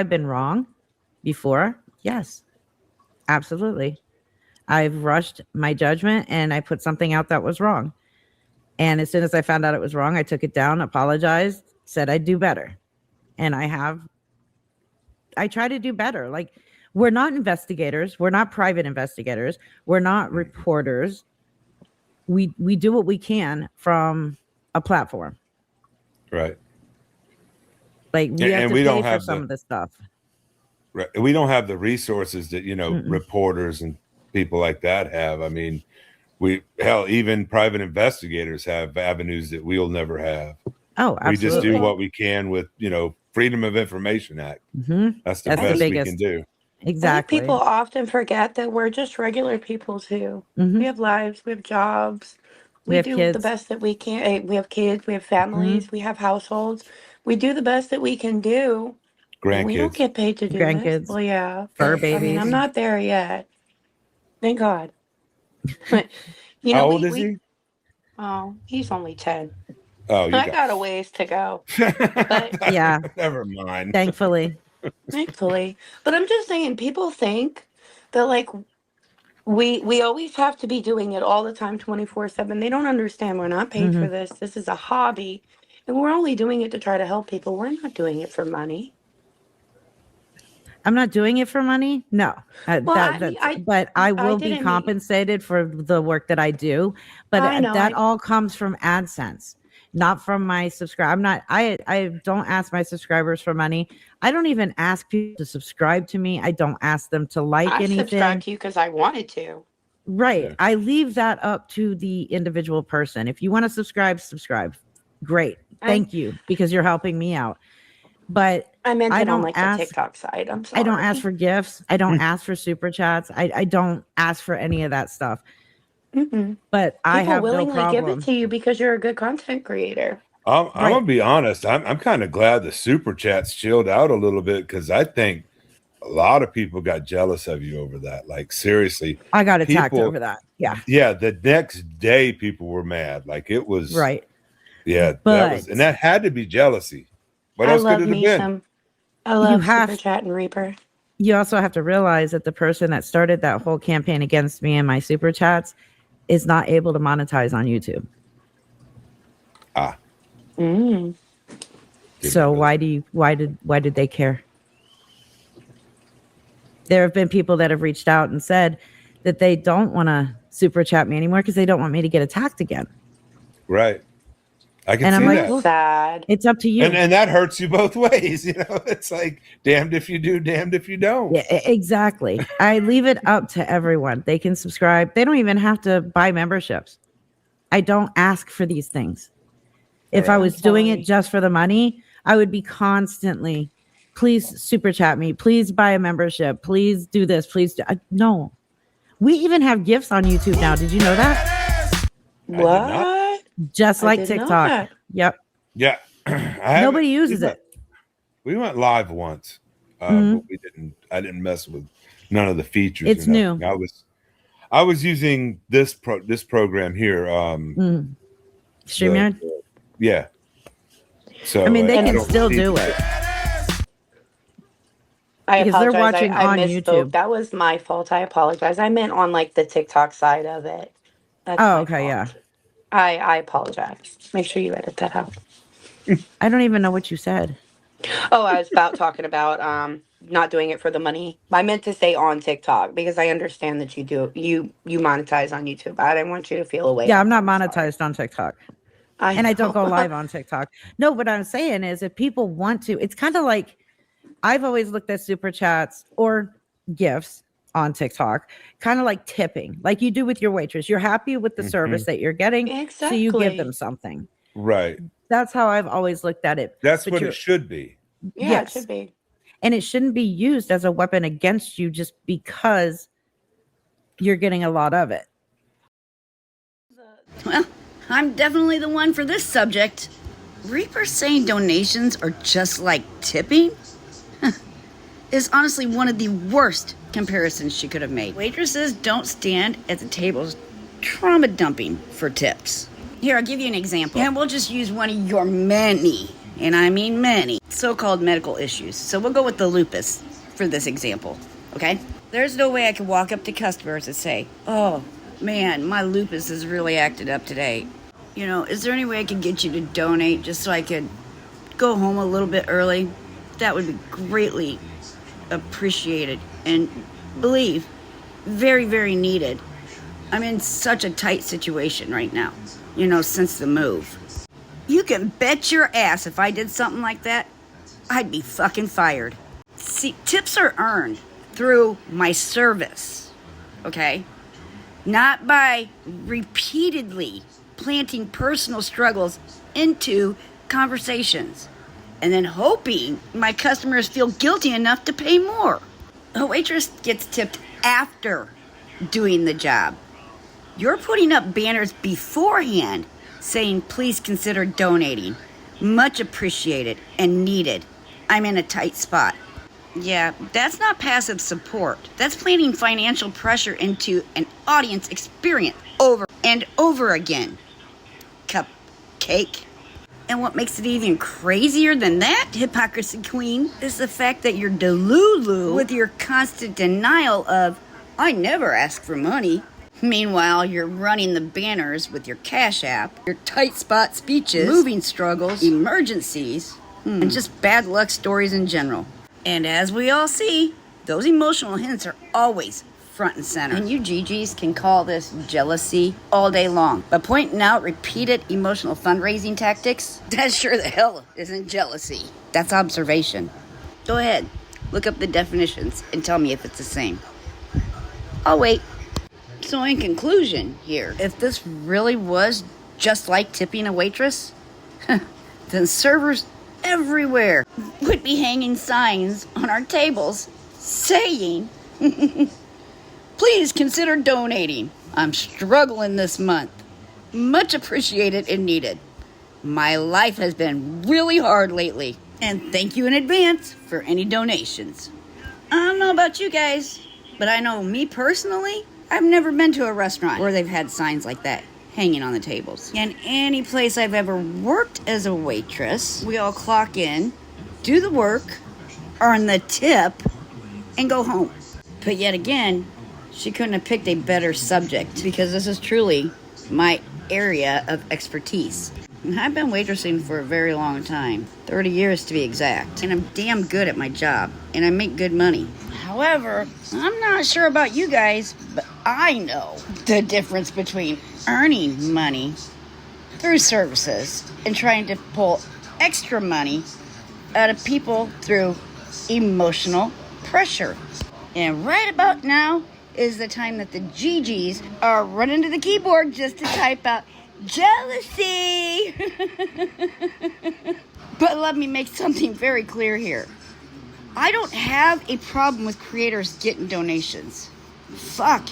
I've been wrong before. Yes, absolutely. I've rushed my judgment and I put something out that was wrong. And as soon as I found out it was wrong, I took it down, apologized, said I'd do better. And I try to do better. Like, we're not investigators. We're not private investigators. We're not reporters. We do what we can from a platform. Right. Like, we have to pay for some of this stuff. Right. We don't have the resources that, reporters and people like that have. I mean, even private investigators have avenues that we'll never have. Oh, absolutely. We just do what we can with, Freedom of Information Act. Mm-hmm. That's the best we can do. Exactly. People often forget that we're just regular people too. Mm-hmm. We have lives, we have jobs, we do kids. the best that we can. We have kids, we have families, we have households. We do the best that we can do. Grandkids. We don't get paid to do Grandkids. this. Well, yeah. Fur babies. I mean, I'm not there yet. Thank God. How old is he? Oh, he's only 10. Oh, I got a ways to go. But yeah. Never mind. Thankfully. But I'm just saying, people think that like we always have to be doing it all the time, 24/7. They don't understand we're not paid for this. This is a hobby, and we're only doing it to try to help people. We're not doing it for money. I'm not doing it for money. No, but I will be compensated for the work that I do. But that all comes from AdSense, not from my subscribe. I don't ask my subscribers for money. I don't even ask people to subscribe to me. I don't ask them to like anything. I subscribe to you because I wanted to. Right. Yeah. I leave that up to the individual person. If you want to subscribe. Great. Thank you, because you're helping me out. But I meant it on like the TikTok side. I'm sorry. I don't ask for gifts. I don't ask for super chats. I don't ask for any of that stuff. Mm-hmm. But I have no problem. People willingly give it to you because you're a good content creator. I'm gonna be honest. I'm kind of glad the super chats chilled out a little bit, because I think a lot of people got jealous of you over that. Like, seriously, I got attacked over that. Yeah. Yeah. The next day, people were mad. Like, it was right. Yeah, that had to be jealousy. What else could it have been? I love Super Chat and Reaper. You also have to realize that the person that started that whole campaign against me and my super chats is not able to monetize on YouTube. So why did they care? There have been people that have reached out and said that they don't want to super chat me anymore because they don't want me to get attacked again. Right. I can see that. Well, sad. It's up to you. And that hurts you both ways. It's like, damned if you do, damned if you don't. Yeah, exactly. I leave it up to everyone. They can subscribe. They don't even have to buy memberships. I don't ask for these things. If I was doing it just for the money, I would be constantly, please super chat me. Please buy a membership. Please do this. Please do. No. We even have gifts on YouTube now. Did you know that? What? Just like TikTok. Yep. Yeah. Nobody uses it. We went live once. But I didn't mess with none of the features. It's new. I was using this program here. StreamYard? Yeah. So I mean, they can still do it. I apologize. They're watching on YouTube. That was my fault. I apologize. I meant on like the TikTok side of it. That's okay, fault. Yeah. I apologize. Make sure you edit that out. I don't even know what you said. Oh, I was talking about not doing it for the money. I meant to say on TikTok because I understand that you monetize on YouTube. I didn't want you to feel away. Yeah, I'm not monetized on TikTok. I don't go live on TikTok. No, what I'm saying is if people want to, it's kind of like I've always looked at super chats or gifts on TikTok, kind of like tipping, like you do with your waitress. You're happy with the service that you're getting, so you give them something. Right. That's how I've always looked at it. That's what it should be. Yeah, yes. It should be. And it shouldn't be used as a weapon against you just because you're getting a lot of it. Well, I'm definitely the one for this subject. Reaper saying donations are just like tipping is honestly one of the worst comparisons she could have made. Waitresses don't stand at the tables trauma dumping for tips. Here, I'll give you an example. And we'll just use one of your many, and I mean many, so-called medical issues. So we'll go with the lupus for this example, okay? There's no way I can walk up to customers and say, oh, man, my lupus has really acted up today. You know, is there any way I can get you to donate just so I could go home a little bit early? That would be greatly appreciated and, believe, very, very needed. I'm in such a tight situation right now, you know, since the move. You can bet your ass if I did something like that, I'd be fucking fired. See, tips are earned through my service, okay? Not by repeatedly planting personal struggles into conversations and then hoping my customers feel guilty enough to pay more. A waitress gets tipped after doing the job. You're putting up banners beforehand saying, please consider donating. Much appreciated and needed. I'm in a tight spot. Yeah, that's not passive support. That's planting financial pressure into an audience experience over and over again. Cupcake. And what makes it even crazier than that, hypocrisy queen, is the fact that you're delulu with your constant denial of, I never ask for money. Meanwhile, you're running the banners with your Cash App, your tight spot speeches, moving struggles, emergencies, and just bad luck stories in general. And as we all see, those emotional hints are always front and center. And you GGs can call this jealousy all day long. But pointing out repeated emotional fundraising tactics, that sure the hell isn't jealousy. That's observation. Go ahead, look up the definitions and tell me if it's the same. I'll wait. So in conclusion here, if this really was just like tipping a waitress, then servers everywhere would be hanging signs on our tables saying, please consider donating. I'm struggling this month. Much appreciated and needed. My life has been really hard lately. And thank you in advance for any donations. I don't know about you guys, but I know me personally, I've never been to a restaurant where they've had signs like that hanging on the tables. And any place I've ever worked as a waitress, we all clock in, do the work, earn the tip, and go home. But yet again, she couldn't have picked a better subject because this is truly my area of expertise. And I've been waitressing for a very long time, 30 years to be exact. And I'm damn good at my job, and I make good money. However, I'm not sure about you guys, but I know the difference between earning money through services and trying to pull extra money out of people through emotional pressure. And right about now is the time that the GGs are running to the keyboard just to type out jealousy. But let me make something very clear here. I don't have a problem with creators getting donations. Fuck,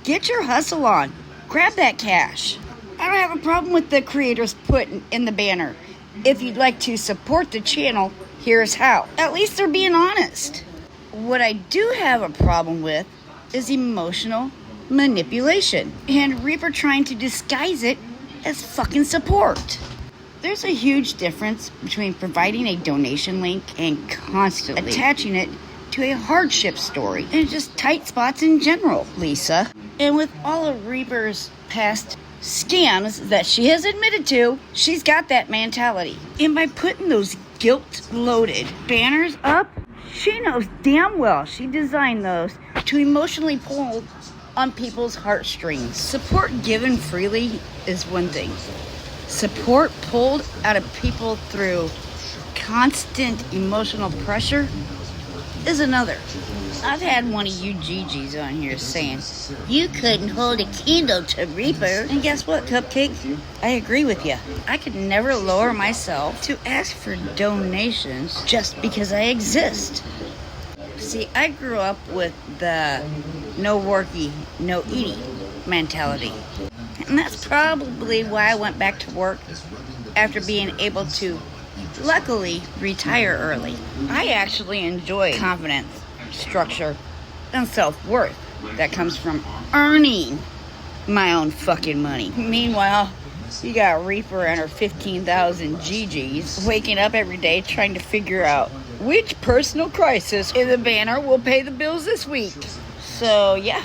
get your hustle on. Grab that cash. I don't have a problem with the creators putting in the banner, if you'd like to support the channel, here's how. At least they're being honest. What I do have a problem with is emotional manipulation and Reaper trying to disguise it as fucking support. There's a huge difference between providing a donation link and constantly attaching it to a hardship story and just tight spots in general, Lisa. And with all of Reaper's past scams that she has admitted to, she's got that mentality. And by putting those guilt-loaded banners up, she knows damn well she designed those to emotionally pull on people's heartstrings. Support given freely is one thing. Support pulled out of people through constant emotional pressure is another. I've had one of you GGs on here saying, you couldn't hold a candle to Reaper. And guess what, Cupcake? I agree with you. I could never lower myself to ask for donations just because I exist. See, I grew up with the no worky, no eating mentality. And that's probably why I went back to work after being able to, luckily, retire early. I actually enjoy confidence, structure, and self-worth that comes from earning my own fucking money. Meanwhile, You got Reaper and her 15,000 GGs waking up every day trying to figure out which personal crisis in the banner will pay the bills this week. So yeah,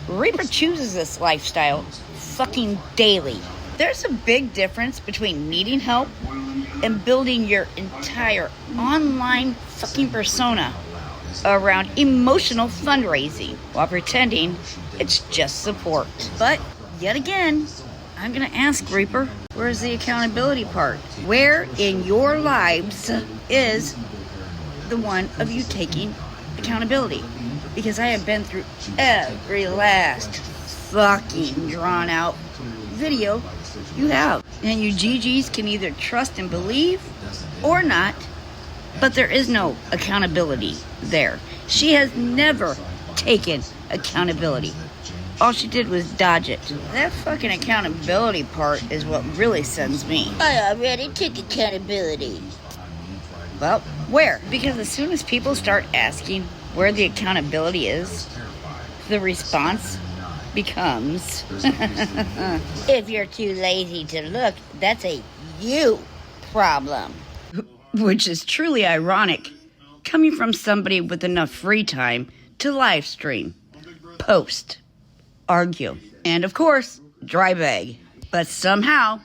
Reaper chooses this lifestyle fucking daily. There's a big difference between needing help and building your entire online fucking persona around emotional fundraising while pretending it's just support. But yet again, I'm gonna ask Reaper, where's the accountability part? Where in your lives is the one of you taking accountability? Because I have been through every last fucking drawn out video you have. And you GGs can either trust and believe or not, but there is no accountability there. She has never taken accountability. All she did was dodge it. That fucking accountability part is what really sends me. I already took accountability. Well, where? Because as soon as people start asking where the accountability is, the response becomes, if you're too lazy to look, that's a you problem. Which is truly ironic, coming from somebody with enough free time to live stream, post, argue, and of course, dry bag. But somehow,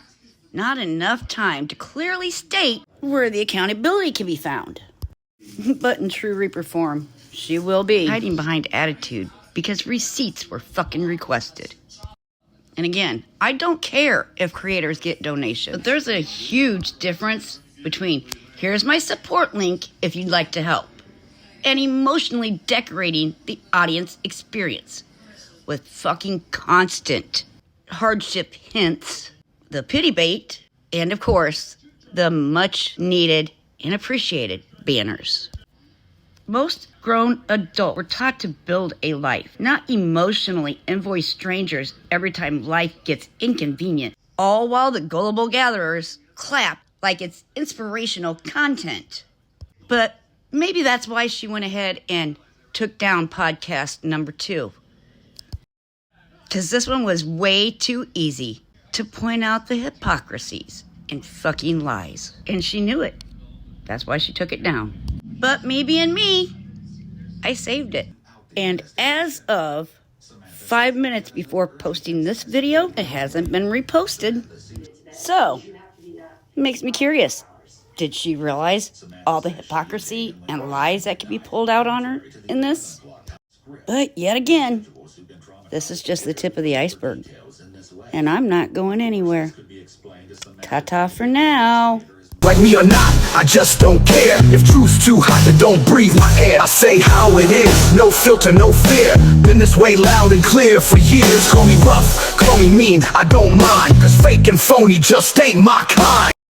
not enough time to clearly state where the accountability can be found. But in true Reaper form, she will be hiding behind attitude because receipts were fucking requested. And again, I don't care if creators get donations, but there's a huge difference between here's my support link if you'd like to help, and emotionally decorating the audience experience with fucking constant hardship hints, the pity bait, and of course, the much needed and appreciated banners. Most grown adults were taught to build a life, not emotionally invoice strangers every time life gets inconvenient, all while the gullible gatherers clap like it's inspirational content. But maybe that's why she went ahead and took down podcast number 2. Because this one was way too easy to point out the hypocrisies and fucking lies. And she knew it. That's why she took it down. But me being me, I saved it. And as of 5 minutes before posting this video, it hasn't been reposted. So, it makes me curious. Did she realize all the hypocrisy and lies that could be pulled out on her in this? But yet again, this is just the tip of the iceberg. And I'm not going anywhere. Ta-ta for now. Like me or not, I just don't care. If truth's too hot, then don't breathe my air. I say how it is, no filter, no fear. Been this way loud and clear for years. Call me rough, call me mean, I don't mind. Cause fake and phony just ain't my kind.